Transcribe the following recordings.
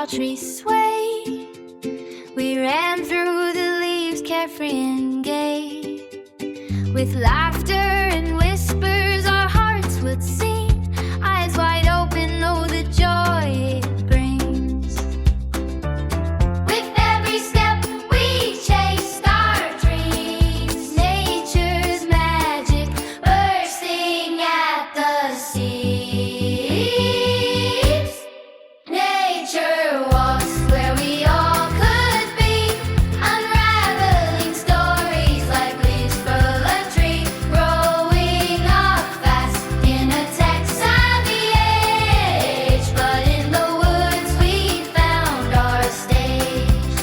trees sway. We ran through the leaves, carefree and gay. With laughter and whispers, our hearts would sing. Eyes wide open, oh, the joy it brings. With every step we chased our dreams. Nature's magic bursting at the seams. Nature walks where we all could be, unraveling stories like leaves from a tree, growing up fast in a tech-savvy age. But in the woods we found our stage.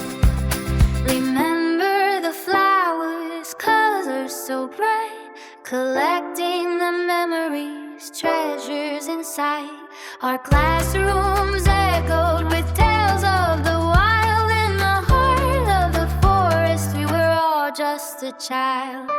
Remember the flowers, colors so bright, collecting the memories, treasures inside. Our classrooms echoed with tales of the wild. In the heart of the forest we were all just a child.